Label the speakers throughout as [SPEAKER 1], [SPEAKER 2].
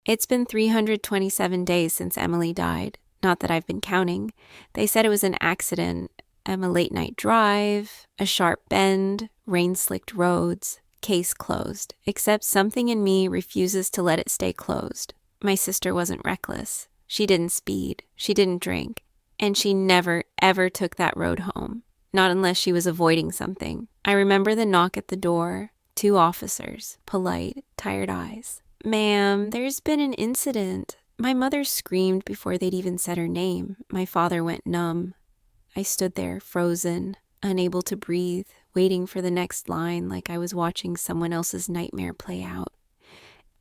[SPEAKER 1] It's been 327 days since Emily died. Not that I've been counting. They said it was an accident, a late night drive, a sharp bend, rain-slicked roads, case closed. Except something in me refuses to let it stay closed. My sister wasn't reckless. She didn't speed. She didn't drink. And she never, ever took that road home. Not unless she was avoiding something. I remember the knock at the door. 2 officers, polite, tired eyes. "Ma'am, there's been an incident." My mother screamed before they'd even said her name. My father went numb. I stood there, frozen, unable to breathe, waiting for the next line like I was watching someone else's nightmare play out.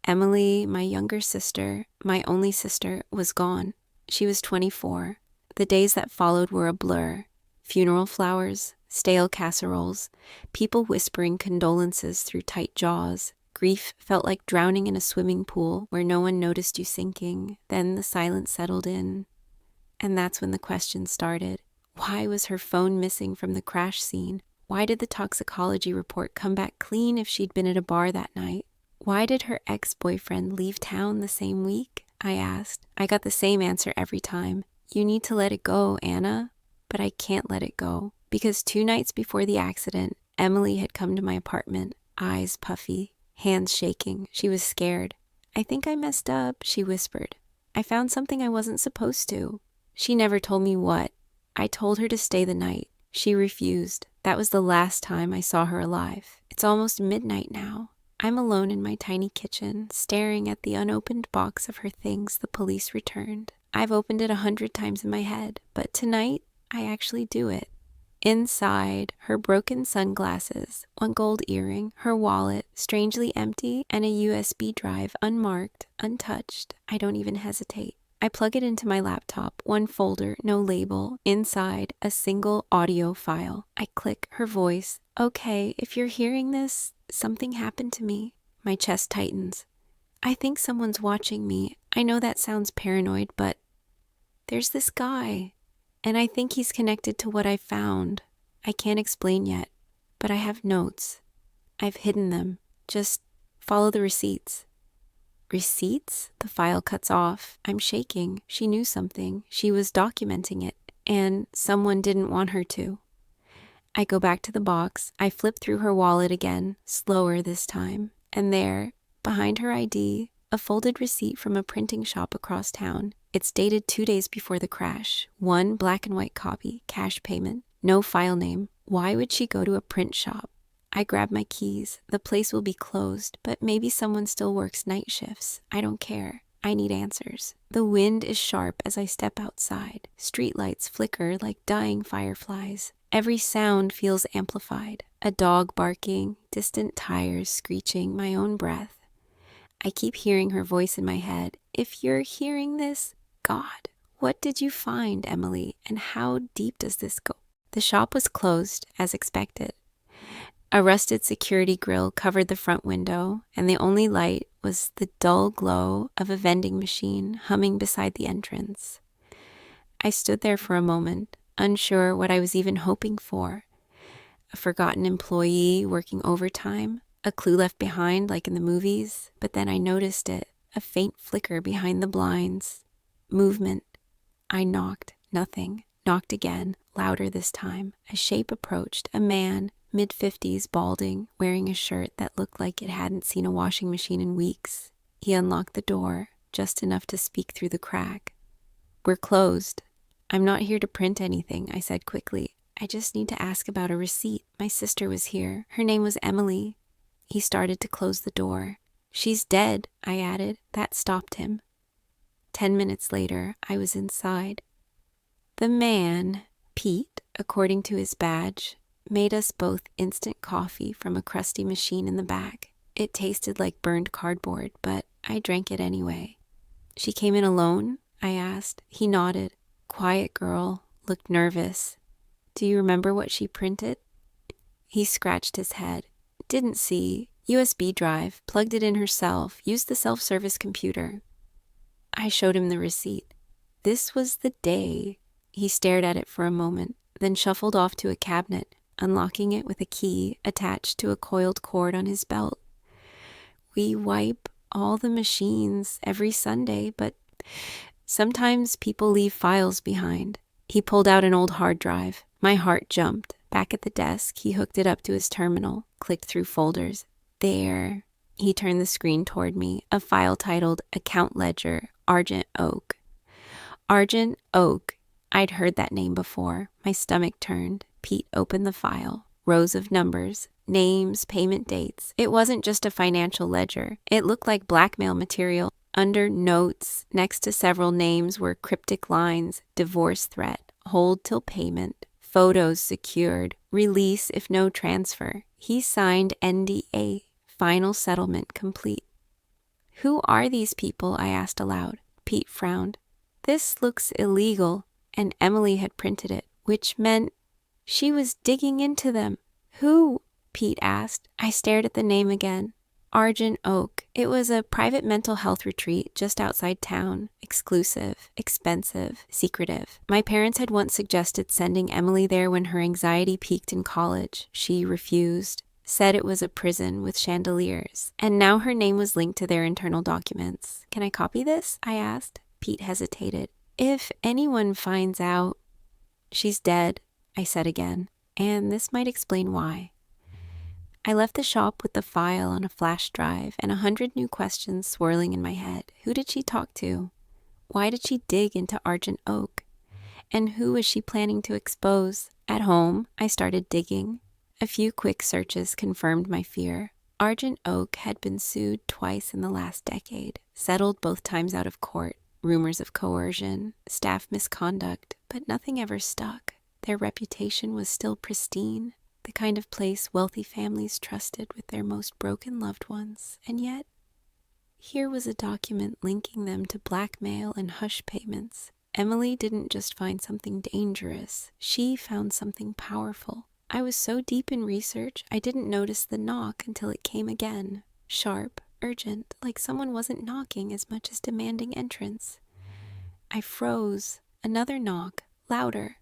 [SPEAKER 1] Emily, my younger sister, my only sister, was gone. She was 24. The days that followed were a blur. Funeral flowers, stale casseroles, people whispering condolences through tight jaws. Grief felt like drowning in a swimming pool where no one noticed you sinking. Then the silence settled in. And that's when the questions started. Why was her phone missing from the crash scene? Why did the toxicology report come back clean if she'd been at a bar that night? Why did her ex-boyfriend leave town the same week? I asked. I got the same answer every time. "You need to let it go, Anna." But I can't let it go. Because 2 nights before the accident, Emily had come to my apartment, eyes puffy, hands shaking. She was scared. "I think I messed up," she whispered. "I found something I wasn't supposed to." She never told me what. I told her to stay the night. She refused. That was the last time I saw her alive. It's almost midnight now. I'm alone in my tiny kitchen, staring at the unopened box of her things the police returned. I've opened it 100 times in my head, but tonight, I actually do it. Inside, her broken sunglasses, 1 gold earring, her wallet, strangely empty, and a USB drive, unmarked, untouched. I don't even hesitate. I plug it into my laptop, 1 folder, no label. Inside, a single audio file. I click her voice. "Okay, if you're hearing this, something happened to me." My chest tightens. I think someone's watching me. I know that sounds paranoid, but there's this guy. And I think he's connected to what I found. I can't explain yet, but I have notes. I've hidden them. Just follow the receipts. Receipts? The file cuts off. I'm shaking. She knew something. She was documenting it, and someone didn't want her to. I go back to the box. I flip through her wallet again, slower this time. And there, behind her ID, a folded receipt from a printing shop across town. It's dated 2 days before the crash. 1 black and white copy, cash payment, no file name. Why would she go to a print shop? I grab my keys. The place will be closed, but maybe someone still works night shifts. I don't care. I need answers. The wind is sharp as I step outside. Streetlights flicker like dying fireflies. Every sound feels amplified. A dog barking, distant tires screeching, my own breath. I keep hearing her voice in my head. "If you're hearing this, God, what did you find, Emily, and how deep does this go?" The shop was closed, as expected. A rusted security grill covered the front window, and the only light was the dull glow of a vending machine humming beside the entrance. I stood there for a moment, unsure what I was even hoping for. A forgotten employee working overtime, a clue left behind like in the movies, but then I noticed it, a faint flicker behind the blinds. Movement. I knocked. Nothing. Knocked again, louder this time. A shape approached, a man, mid-50s, balding, wearing a shirt that looked like it hadn't seen a washing machine in weeks. He unlocked the door, just enough to speak through the crack. "We're closed." "I'm not here to print anything," I said quickly. "I just need to ask about a receipt. My sister was here. Her name was Emily." He started to close the door. "She's dead," I added. That stopped him. 10 minutes later, I was inside. The man, Pete, according to his badge, made us both instant coffee from a crusty machine in the back. It tasted like burned cardboard, but I drank it anyway. "She came in alone?" I asked. He nodded. Quiet girl, looked nervous. "Do you remember what she printed?" He scratched his head. "Didn't see. USB drive, plugged it in herself, used the self-service computer." I showed him the receipt. This was the day. He stared at it for a moment, then shuffled off to a cabinet, unlocking it with a key attached to a coiled cord on his belt. "We wipe all the machines every Sunday, but sometimes people leave files behind. He pulled out an old hard drive. My heart jumped. Back at the desk, he hooked it up to his terminal, clicked through folders. There. He turned the screen toward me, a file titled Account Ledger, Argent Oak. Argent Oak. I'd heard that name before. My stomach turned. Pete opened the file. Rows of numbers, names, payment dates. It wasn't just a financial ledger. It looked like blackmail material. Under notes, next to several names, were cryptic lines: divorce threat, hold till payment, photos secured, release if no transfer. He signed NDA, final settlement complete. Who are these people? I asked aloud. Pete frowned. This looks illegal, and Emily had printed it, which meant she was digging into them. Who? Pete asked. I stared at the name again. Argent Oak. It was a private mental health retreat just outside town. Exclusive, expensive, secretive. My parents had once suggested sending Emily there when her anxiety peaked in college. She refused, said it was a prison with chandeliers, and now her name was linked to their internal documents. Can I copy this? I asked. Pete hesitated. If anyone finds out, she's dead, I said again, and this might explain why. I left the shop with the file on a flash drive and 100 new questions swirling in my head. Who did she talk to? Why did she dig into Argent Oak? And who was she planning to expose? At home, I started digging. A few quick searches confirmed my fear. Argent Oak had been sued twice in the last decade, settled both times out of court. Rumors of coercion, staff misconduct, but nothing ever stuck. Their reputation was still pristine, the kind of place wealthy families trusted with their most broken loved ones. And yet, here was a document linking them to blackmail and hush payments. Emily didn't just find something dangerous, she found something powerful. I was so deep in research, I didn't notice the knock until it came again. Sharp, urgent, like someone wasn't knocking as much as demanding entrance. I froze. Another knock, louder.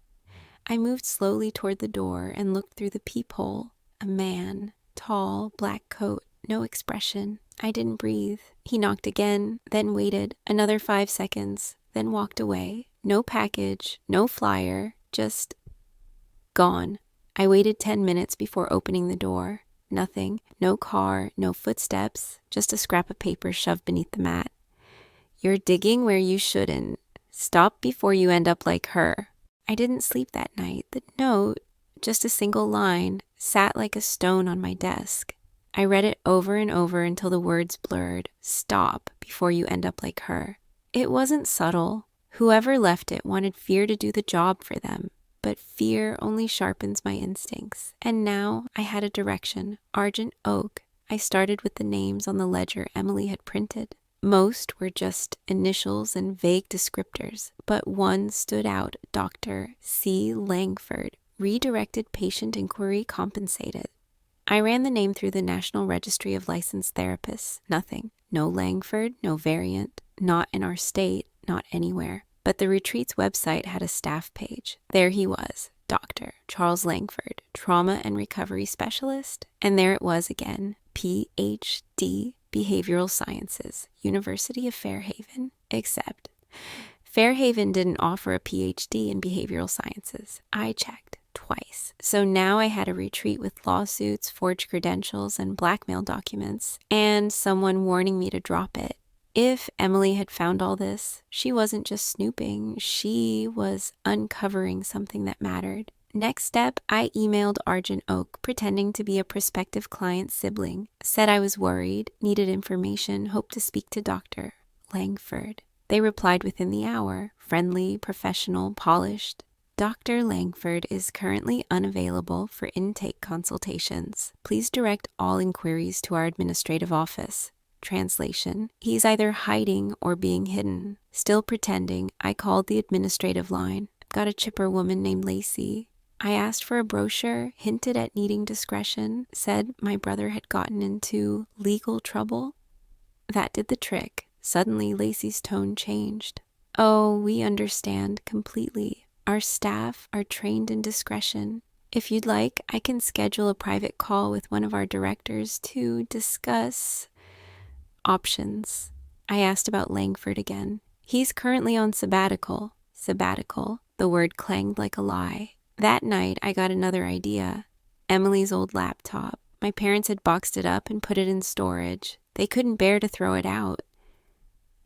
[SPEAKER 1] I moved slowly toward the door and looked through the peephole. A man, tall, black coat, no expression. I didn't breathe. He knocked again, then waited another 5 seconds, then walked away. No package, no flyer, just gone. I waited 10 minutes before opening the door. Nothing. No car, no footsteps, just a scrap of paper shoved beneath the mat. You're digging where you shouldn't. Stop before you end up like her. I didn't sleep that night. The note, just a single line, sat like a stone on my desk. I read it over and over until the words blurred. Stop before you end up like her. It wasn't subtle. Whoever left it wanted fear to do the job for them. But fear only sharpens my instincts. And now I had a direction. Argent Oak. I started with the names on the ledger Emily had printed. Most were just initials and vague descriptors, but one stood out. Dr. C. Langford. Redirected patient inquiry compensated. I ran the name through the National Registry of Licensed Therapists. Nothing. No Langford, no variant. Not in our state, not anywhere. But the retreat's website had a staff page. There he was, Dr. Charles Langford, trauma and recovery specialist. And there it was again, Ph.D., Behavioral Sciences, University of Fairhaven. Except Fairhaven didn't offer a Ph.D. in behavioral sciences. I checked twice. So now I had a retreat with lawsuits, forged credentials, and blackmail documents, and someone warning me to drop it. If Emily had found all this, she wasn't just snooping, she was uncovering something that mattered. Next step, I emailed Argent Oak, pretending to be a prospective client's sibling. Said I was worried, needed information, hoped to speak to Dr. Langford. They replied within the hour, friendly, professional, polished. Dr. Langford is currently unavailable for intake consultations. Please direct all inquiries to our administrative office. Translation: he's either hiding or being hidden. Still pretending, I called the administrative line. Got a chipper woman named Lacey. I asked for a brochure, hinted at needing discretion, said my brother had gotten into legal trouble. That did the trick. Suddenly, Lacey's tone changed. Oh, we understand completely. Our staff are trained in discretion. If you'd like, I can schedule a private call with one of our directors to discuss. Options. I asked about Langford again. He's currently on sabbatical. Sabbatical. The word clanged like a lie. That night, I got another idea. Emily's old laptop. My parents had boxed it up and put it in storage. They couldn't bear to throw it out.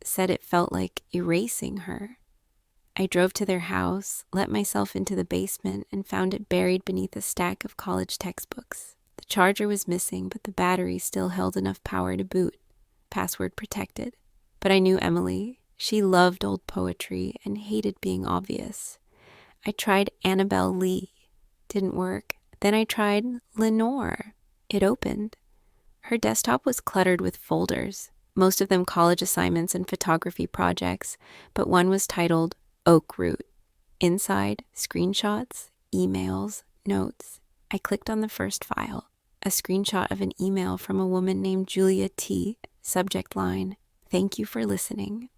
[SPEAKER 1] Said it felt like erasing her. I drove to their house, let myself into the basement, and found it buried beneath a stack of college textbooks. The charger was missing, but the battery still held enough power to boot. Password protected. But I knew Emily. She loved old poetry and hated being obvious. I tried Annabelle Lee. Didn't work. Then I tried Lenore. It opened. Her desktop was cluttered with folders, most of them college assignments and photography projects, but one was titled Oak Root. Inside, screenshots, emails, notes. I clicked on the first file, a screenshot of an email from a woman named Julia T. Subject line, "Thank you for listening.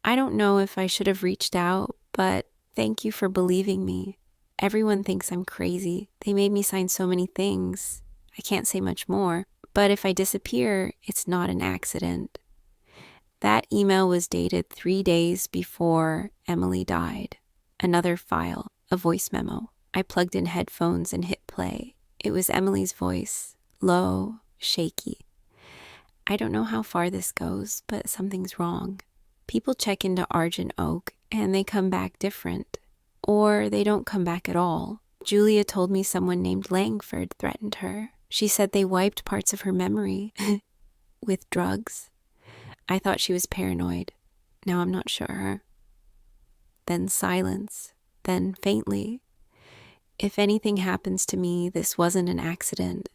[SPEAKER 1] I don't know if I should have reached out, but thank you for believing me. Everyone thinks I'm crazy. They made me sign so many things. I can't say much more, but if I disappear, it's not an accident." That email was dated 3 days before Emily died. Another file, a voice memo. I plugged in headphones and hit play. It was Emily's voice, low, shaky. "I don't know how far this goes, but something's wrong. People check into Argent Oak and they come back different. Or they don't come back at all. Julia told me someone named Langford threatened her. She said they wiped parts of her memory with drugs. I thought she was paranoid. Now I'm not sure." Then silence. Then faintly, "If anything happens to me, this wasn't an accident."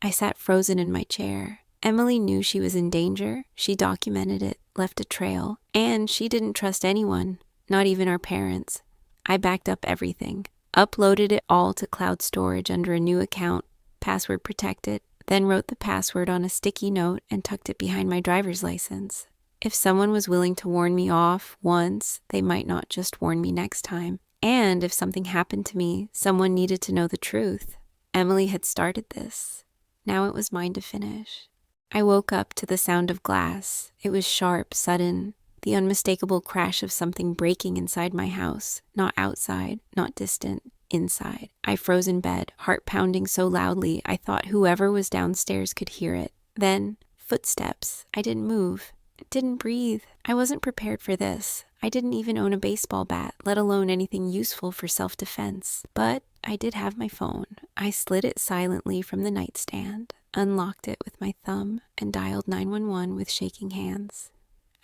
[SPEAKER 1] I sat frozen in my chair. Emily knew she was in danger. She documented it, left a trail, and she didn't trust anyone, not even our parents. I backed up everything, uploaded it all to cloud storage under a new account, password protected, then wrote the password on a sticky note and tucked it behind my driver's license. If someone was willing to warn me off once, they might not just warn me next time. And if something happened to me, someone needed to know the truth. Emily had started this. Now it was mine to finish. I woke up to the sound of glass. It was sharp, sudden, the unmistakable crash of something breaking inside my house. Not outside, not distant, inside. I froze in bed, heart pounding so loudly I thought whoever was downstairs could hear it. Then, footsteps. I didn't move. Didn't breathe. I wasn't prepared for this. I didn't even own a baseball bat, let alone anything useful for self-defense. But I did have my phone. I slid it silently from the nightstand, unlocked it with my thumb, and dialed 911 with shaking hands.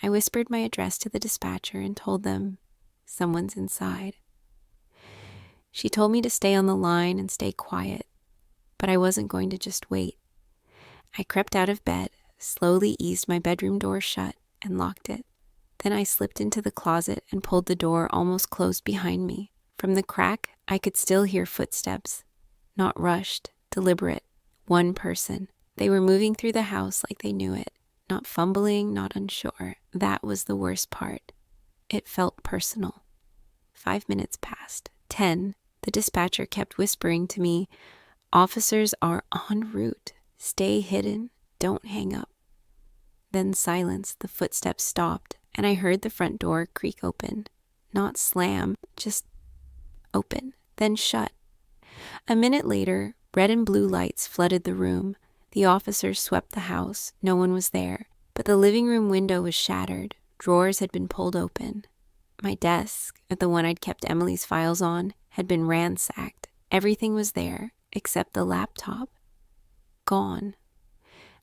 [SPEAKER 1] I whispered my address to the dispatcher and told them, "Someone's inside." She told me to stay on the line and stay quiet, but I wasn't going to just wait. I crept out of bed, slowly eased my bedroom door shut, and locked it. Then I slipped into the closet and pulled the door almost closed behind me. From the crack, I could still hear footsteps. Not rushed, deliberate. One person. They were moving through the house like they knew it. Not fumbling, not unsure. That was the worst part. It felt personal. 5 minutes passed. 10. The dispatcher kept whispering to me, "Officers are en route. Stay hidden. Don't hang up." Then silence. The footsteps stopped, and I heard the front door creak open. Not slam, just open, then shut. A minute later, red and blue lights flooded the room. The officers swept the house. No one was there, but the living room window was shattered. Drawers had been pulled open. My desk, the one I'd kept Emily's files on, had been ransacked. Everything was there, except the laptop. Gone.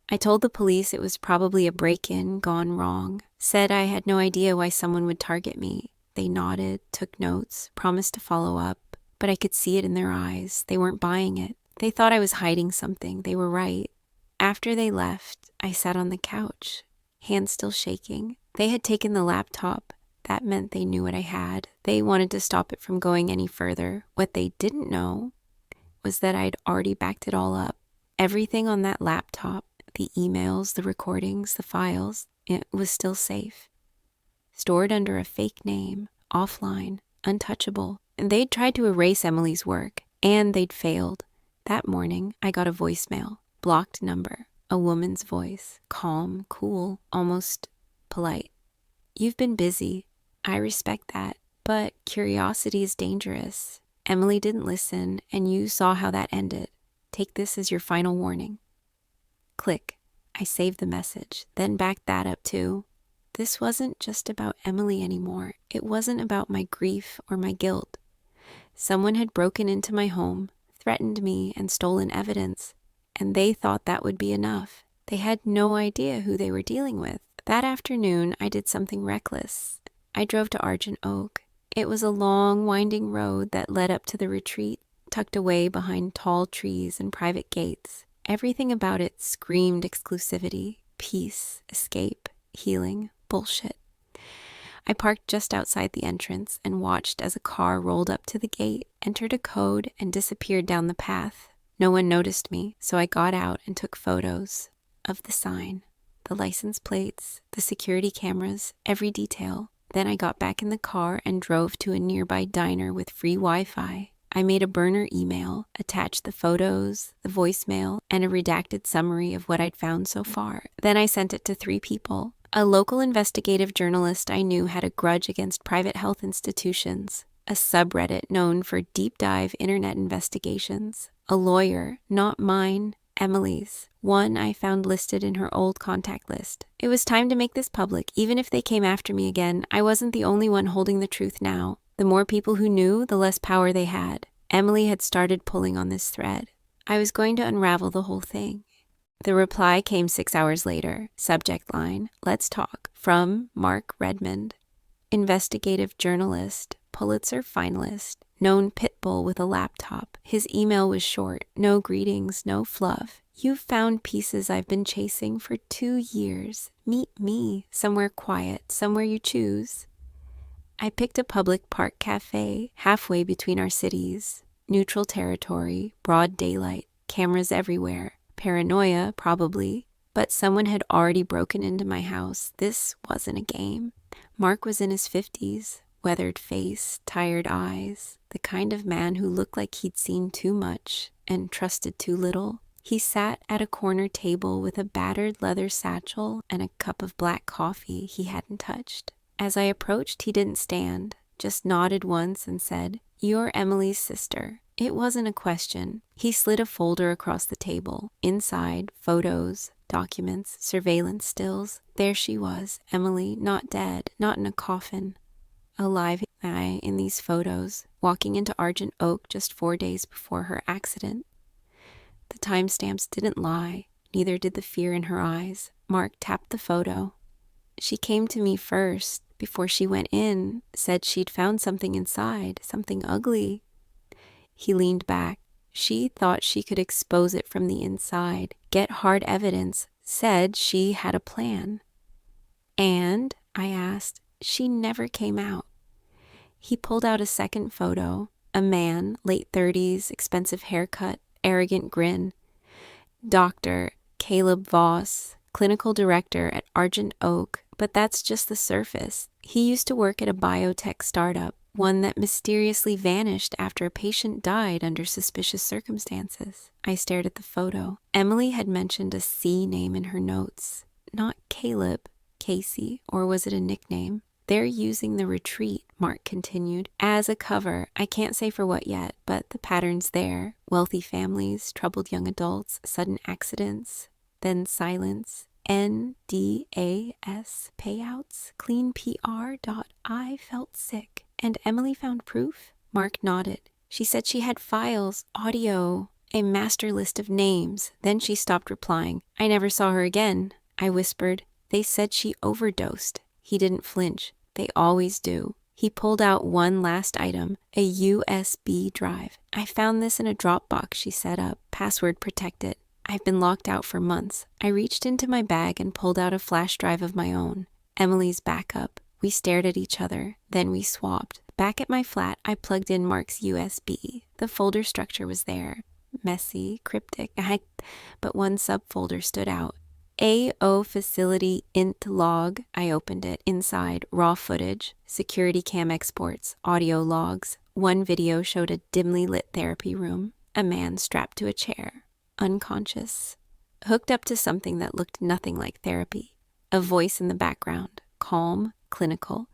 [SPEAKER 1] I told the police it was probably a break-in gone wrong. Said I had no idea why someone would target me. They nodded, took notes, promised to follow up, but I could see it in their eyes. They weren't buying it. They thought I was hiding something. They were right. After they left, I sat on the couch, hands still shaking. They had taken the laptop. That meant they knew what I had. They wanted to stop it from going any further. What they didn't know was that I'd already backed it all up. Everything on that laptop, the emails, the recordings, the files, it was still safe. Stored under a fake name, offline, untouchable. And they'd tried to erase Emily's work, and they'd failed. That morning, I got a voicemail. Blocked number. A woman's voice, calm, cool, almost polite. "You've been busy. I respect that, but curiosity is dangerous. Emily didn't listen, and you saw how that ended. Take this as your final warning." Click. I saved the message, then backed that up too. This wasn't just about Emily anymore. It wasn't about my grief or my guilt. Someone had broken into my home, threatened me, and stolen evidence, and they thought that would be enough. They had no idea who they were dealing with. That afternoon, I did something reckless. I drove to Argent Oak. It was a long, winding road that led up to the retreat, tucked away behind tall trees and private gates. Everything about it screamed exclusivity, peace, escape, healing, bullshit. I parked just outside the entrance and watched as a car rolled up to the gate, entered a code, and disappeared down the path. No one noticed me, so I got out and took photos of the sign, the license plates, the security cameras, every detail. Then I got back in the car and drove to a nearby diner with free Wi-Fi. I made a burner email, attached the photos, the voicemail, and a redacted summary of what I'd found so far. Then I sent it to 3 people. A local investigative journalist I knew had a grudge against private health institutions, a subreddit known for deep dive internet investigations, a lawyer, not mine, Emily's, one I found listed in her old contact list. It was time to make this public. Even if they came after me again, I wasn't the only one holding the truth now. The more people who knew, the less power they had. Emily had started pulling on this thread. I was going to unravel the whole thing. The reply came 6 hours later. Subject line, "Let's talk," from Mark Redmond. Investigative journalist, Pulitzer finalist, known pit bull with a laptop. His email was short, no greetings, no fluff. "You've found pieces I've been chasing for 2 years. Meet me, somewhere quiet, somewhere you choose." I picked a public park cafe halfway between our cities. Neutral territory, broad daylight, cameras everywhere. Paranoia, probably, but someone had already broken into my house. This wasn't a game. Mark was in his 50s, weathered face, tired eyes, the kind of man who looked like he'd seen too much and trusted too little. He sat at a corner table with a battered leather satchel and a cup of black coffee he hadn't touched. As I approached, he didn't stand, just nodded once and said, "You're Emily's sister." It wasn't a question. He slid a folder across the table. Inside, photos, documents, surveillance stills. There she was, Emily, not dead, not in a coffin. Alive in these photos, walking into Argent Oak just 4 days before her accident. The timestamps didn't lie, neither did the fear in her eyes. Mark tapped the photo. "She came to me first, before she went in, said she'd found something inside, something ugly." He leaned back. "She thought she could expose it from the inside, get hard evidence, said she had a plan." "And?" I asked. "She never came out." He pulled out a second photo, a man, late 30s, expensive haircut, arrogant grin. "Dr. Caleb Voss, clinical director at Argent Oak, but that's just the surface. He used to work at a biotech startup, one that mysteriously vanished after a patient died under suspicious circumstances." I stared at the photo. Emily had mentioned a C name in her notes. Not Caleb, Casey, or was it a nickname? "They're using the retreat," Mark continued, "as a cover. I can't say for what yet, but the pattern's there. Wealthy families, troubled young adults, sudden accidents, then silence. NDAS payouts, clean PR. I felt sick. And Emily found proof?" Mark nodded. "She said she had files, audio, a master list of names." Then she stopped replying. "I never saw her again." I whispered, "They said she overdosed." He didn't flinch. They always do. He pulled out one last item, a USB drive. "I found this in a Dropbox she set up, password protected. I've been locked out for months." I reached into my bag and pulled out a flash drive of my own, Emily's backup. We stared at each other, then we swapped. Back at my flat, I plugged in Mark's USB. The folder structure was there, messy, cryptic, but one subfolder stood out. AO Facility Int Log. I opened it. Inside, raw footage, security cam exports, audio logs. One video showed a dimly lit therapy room, a man strapped to a chair, unconscious. hooked up to something that looked nothing like therapy. A voice in the background, calm, clinical.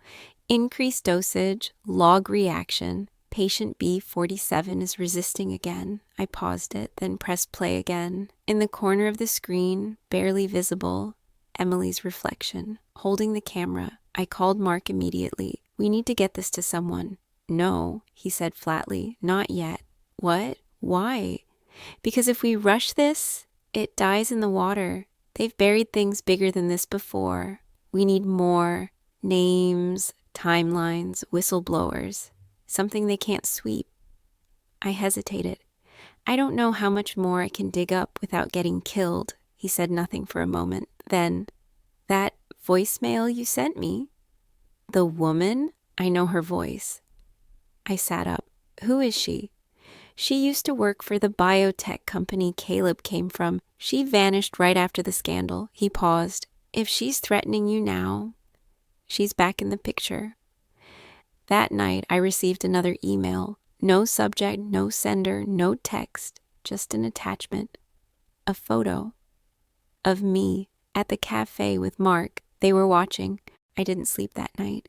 [SPEAKER 1] Increased dosage, log reaction. Patient B47 is resisting again. I paused it, then pressed play again. In the corner of the screen, barely visible, Emily's reflection. Holding the camera, I called Mark immediately. We need to get this to someone. No, he said flatly, not yet. What? Why? Because if we rush this, it dies in the water. They've buried things bigger than this before. We need more names, timelines, whistleblowers, something they can't sweep. I hesitated. I don't know how much more I can dig up without getting killed. He said nothing for a moment. Then, that voicemail you sent me? The woman? I know her voice. I sat up. Who is she? She used to work for the biotech company Caleb came from. She vanished right after the scandal. He paused. If she's threatening you now, she's back in the picture. That night, I received another email. No subject, no sender, no text, just an attachment. A photo of me at the cafe with Mark. They were watching. I didn't sleep that night.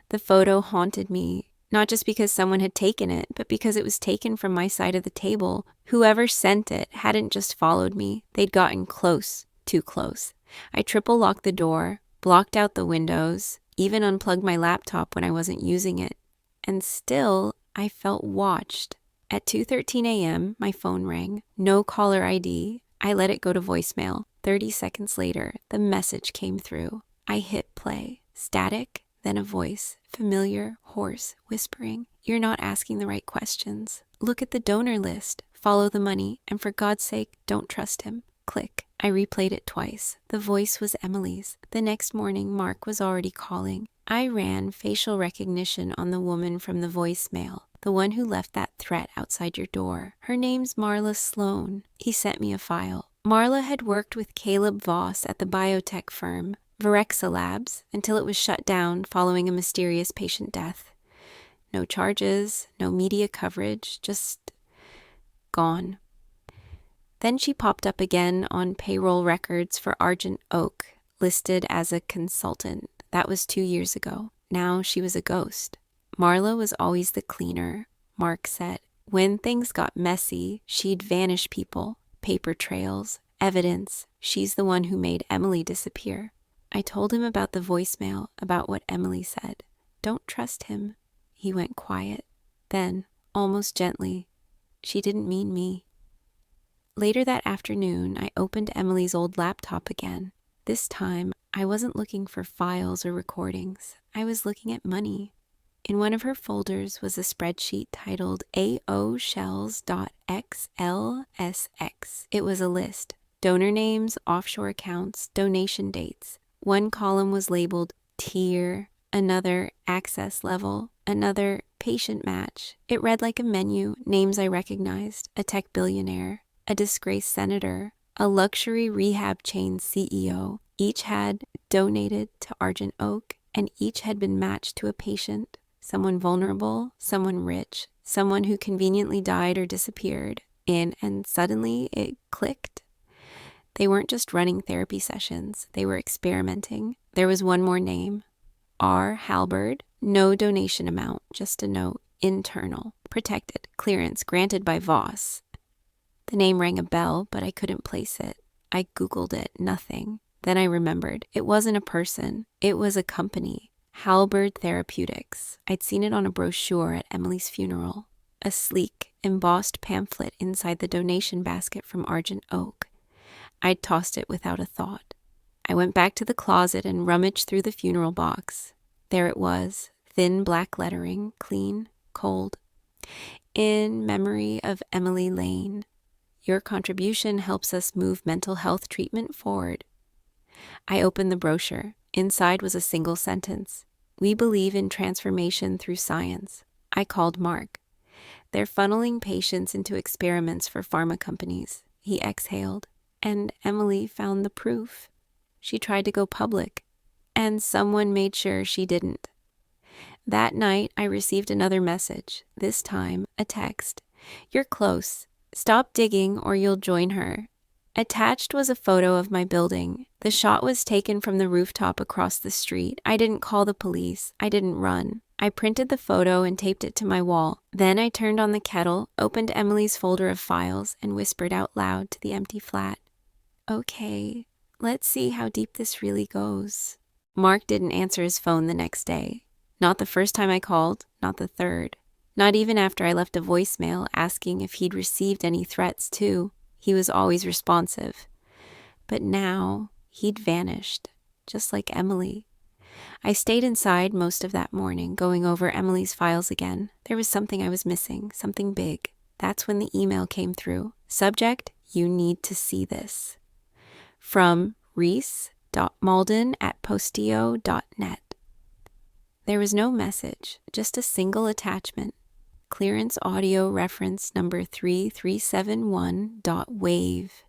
[SPEAKER 1] The photo haunted me, not just because someone had taken it, but because it was taken from my side of the table. Whoever sent it hadn't just followed me. They'd gotten close, too close. I triple locked the door, blocked out the windows, even unplugged my laptop when I wasn't using it. And still, I felt watched. At 2:13 a.m., my phone rang. No caller ID. I let it go to voicemail. 30 seconds later, the message came through. I hit play. Static, then a voice. Familiar, hoarse, whispering. You're not asking the right questions. Look at the donor list. Follow the money. And for God's sake, don't trust him. Click. I replayed it twice. The voice was Emily's. The next morning, Mark was already calling. I ran facial recognition on the woman from the voicemail, the one who left that threat outside your door. Her name's Marla Sloan. He sent me a file. Marla had worked with Caleb Voss at the biotech firm, Virexa Labs, until it was shut down following a mysterious patient death. No charges, no media coverage, just gone. Then she popped up again on payroll records for Argent Oak, listed as a consultant. That was 2 years ago. Now she was a ghost. Marla was always the cleaner, Mark said. When things got messy, she'd vanish people, paper trails, evidence. She's the one who made Emily disappear. I told him about the voicemail, about what Emily said. Don't trust him. He went quiet. Then, almost gently, she didn't mean me. Later that afternoon, I opened Emily's old laptop again. This time, I wasn't looking for files or recordings. I was looking at money. In one of her folders was a spreadsheet titled AOshells.xlsx. It was a list. Donor names, offshore accounts, donation dates. One column was labeled tier, another access level, another patient match. It read like a menu, names I recognized, a tech billionaire, a disgraced senator, a luxury rehab chain CEO. Each had donated to Argent Oak, and each had been matched to a patient, someone vulnerable, someone rich, someone who conveniently died or disappeared. And suddenly it clicked. They weren't just running therapy sessions, they were experimenting. There was one more name, R. Halberd. No donation amount, just a note, internal, protected, clearance granted by Voss. The name rang a bell, but I couldn't place it. I Googled it, nothing. Then I remembered. It wasn't a person. It was a company. Halberd Therapeutics. I'd seen it on a brochure at Emily's funeral. A sleek, embossed pamphlet inside the donation basket from Argent Oak. I'd tossed it without a thought. I went back to the closet and rummaged through the funeral box. There it was, thin black lettering, clean, cold. In memory of Emily Lane. Your contribution helps us move mental health treatment forward. I opened the brochure. Inside was a single sentence. We believe in transformation through science. I called Mark. They're funneling patients into experiments for pharma companies. He exhaled. And Emily found the proof. She tried to go public, and someone made sure she didn't. That night, I received another message, this time a text. You're close. Stop digging or you'll join her. Attached was a photo of my building. The shot was taken from the rooftop across the street. I didn't call the police. I didn't run. I printed the photo and taped it to my wall. Then I turned on the kettle, opened Emily's folder of files, and whispered out loud to the empty flat, "Okay, let's see how deep this really goes." Mark didn't answer his phone the next day. Not the first time I called, not the third. Not even after I left a voicemail asking if he'd received any threats too. He was always responsive. But now, he'd vanished, just like Emily. I stayed inside most of that morning, going over Emily's files again. There was something I was missing, something big. That's when the email came through. Subject, "You need to see this." From reese.malden@postio.net. There was no message, just a single attachment. Clearance audio reference number 3371.wave.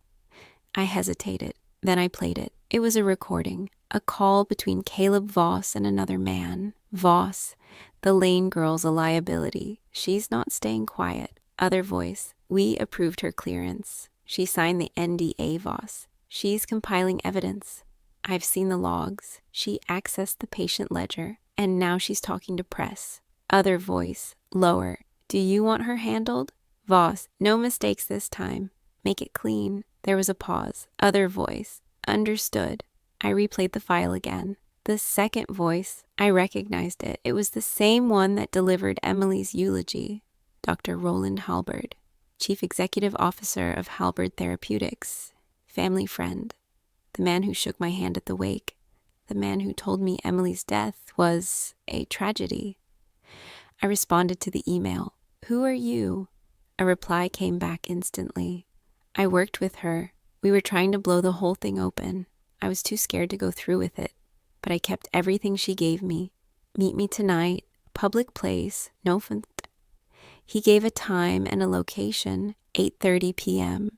[SPEAKER 1] I hesitated. Then I played it. It was a recording, a call between Caleb Voss and another man. Voss, "The Lane girl's a liability. She's not staying quiet." Other voice, "We approved her clearance. She signed the NDA, Voss. She's compiling evidence. I've seen the logs. She accessed the patient ledger, and now she's talking to press." Other voice, lower, "Do you want her handled?" Voss, "No mistakes this time. Make it clean." There was a pause. Other voice, "Understood." I replayed the file again. The second voice, I recognized it. It was the same one that delivered Emily's eulogy. Dr. Roland Halberd, Chief Executive Officer of Halberd Therapeutics, family friend, the man who shook my hand at the wake, the man who told me Emily's death was a tragedy. I responded to the email. "Who are you?" A reply came back instantly. "I worked with her. We were trying to blow the whole thing open. I was too scared to go through with it, but I kept everything she gave me. Meet me tonight, public place, no fun." He gave a time and a location, 8:30 p.m.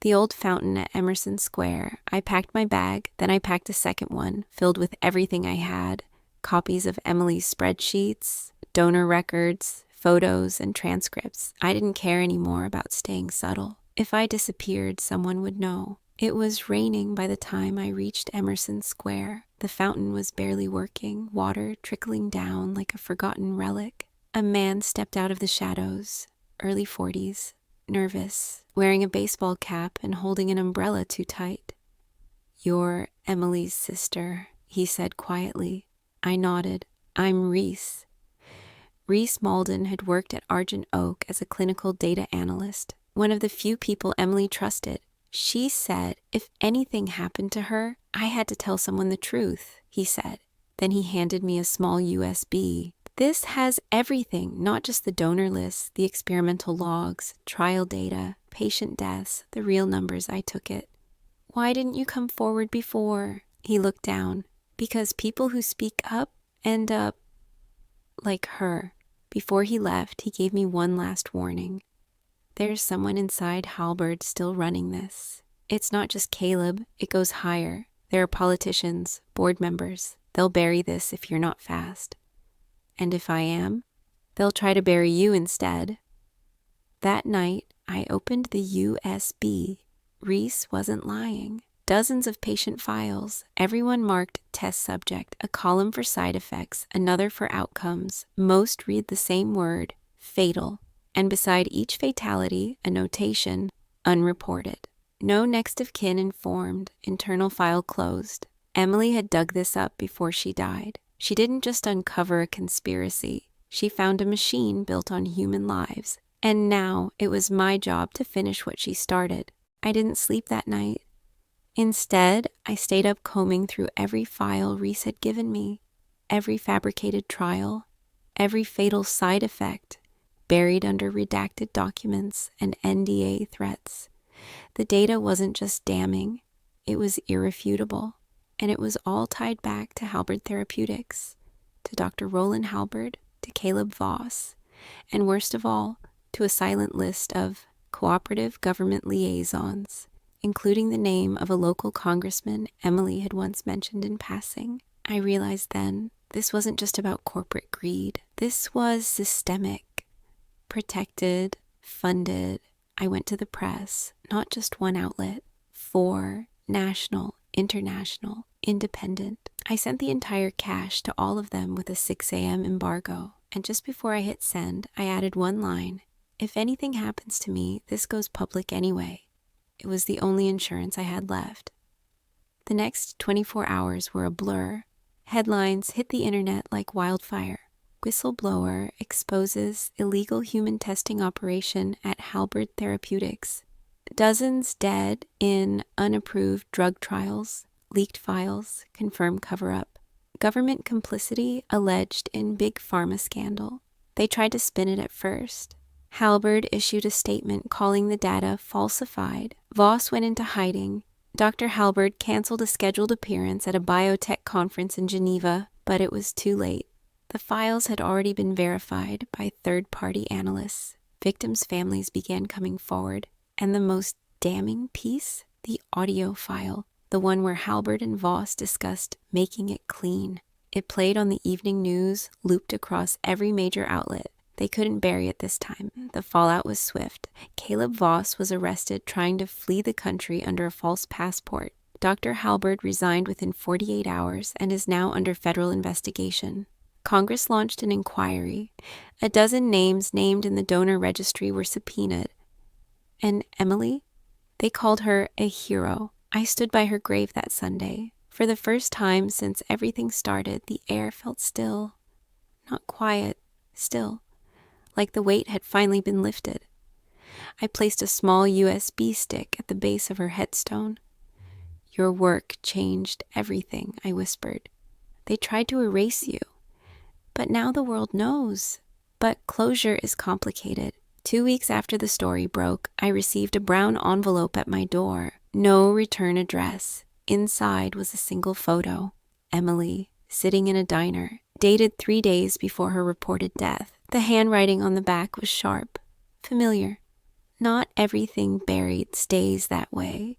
[SPEAKER 1] The old fountain at Emerson Square. I packed my bag, then I packed a second one, filled with everything I had, copies of Emily's spreadsheets, donor records, photos, and transcripts. I didn't care anymore about staying subtle. If I disappeared, someone would know. It was raining by the time I reached Emerson Square. The fountain was barely working, water trickling down like a forgotten relic. A man stepped out of the shadows, early 40s, nervous, wearing a baseball cap and holding an umbrella too tight. "You're Emily's sister," he said quietly. I nodded. "I'm Reese." Reese Malden had worked at Argent Oak as a clinical data analyst, one of the few people Emily trusted. She said if anything happened to her, I had to tell someone the truth, he said. Then he handed me a small USB. "This has everything, not just the donor list, the experimental logs, trial data, patient deaths, the real numbers." I took it. "Why didn't you come forward before?" He looked down. "Because people who speak up end up like her." Before he left, he gave me one last warning. "There's someone inside Halberd still running this. It's not just Caleb, it goes higher. There are politicians, board members. They'll bury this if you're not fast. And if I am, they'll try to bury you instead." That night, I opened the USB. Reese wasn't lying. Dozens of patient files, everyone marked test subject, a column for side effects, another for outcomes. Most read the same word, fatal. And beside each fatality, a notation, unreported. No next of kin informed, internal file closed. Emily had dug this up before she died. She didn't just uncover a conspiracy. She found a machine built on human lives. And now it was my job to finish what she started. I didn't sleep that night. Instead, I stayed up combing through every file Reese had given me, every fabricated trial, every fatal side effect, buried under redacted documents and NDA threats. The data wasn't just damning, it was irrefutable, and it was all tied back to Halberd Therapeutics, to Dr. Roland Halberd, to Caleb Voss, and worst of all, to a silent list of cooperative government liaisons, including the name of a local congressman Emily had once mentioned in passing. I realized then this wasn't just about corporate greed. This was systemic, protected, funded. I went to the press, not just one outlet, 4, national, international, independent. I sent the entire cache to all of them with a 6 a.m. embargo, and just before I hit send, I added one line: "If anything happens to me, this goes public anyway." It was the only insurance I had left. The next 24 hours were a blur. Headlines hit the internet like wildfire. Whistleblower exposes illegal human testing operation at Halberd Therapeutics. Dozens dead in unapproved drug trials. Leaked files confirm cover-up. Government complicity alleged in big pharma scandal. They tried to spin it at first. Halberd issued a statement calling the data falsified. Voss went into hiding. Dr. Halberd canceled a scheduled appearance at a biotech conference in Geneva, but it was too late. The files had already been verified by third-party analysts. Victims' families began coming forward. And the most damning piece? The audio file. The one where Halberd and Voss discussed making it clean. It played on the evening news, looped across every major outlet. They couldn't bury it this time. The fallout was swift. Caleb Voss was arrested trying to flee the country under a false passport. Dr. Halberd resigned within 48 hours and is now under federal investigation. Congress launched an inquiry. A dozen names named in the donor registry were subpoenaed. And Emily? They called her a hero. I stood by her grave that Sunday. For the first time since everything started, the air felt still. Not quiet, still. Like the weight had finally been lifted. I placed a small USB stick at the base of her headstone. "Your work changed everything," I whispered. "They tried to erase you. But now the world knows." But closure is complicated. 2 weeks after the story broke, I received a brown envelope at my door. No return address. Inside was a single photo. Emily, sitting in a diner, dated 3 days before her reported death. The handwriting on the back was sharp, familiar. Not everything buried stays that way.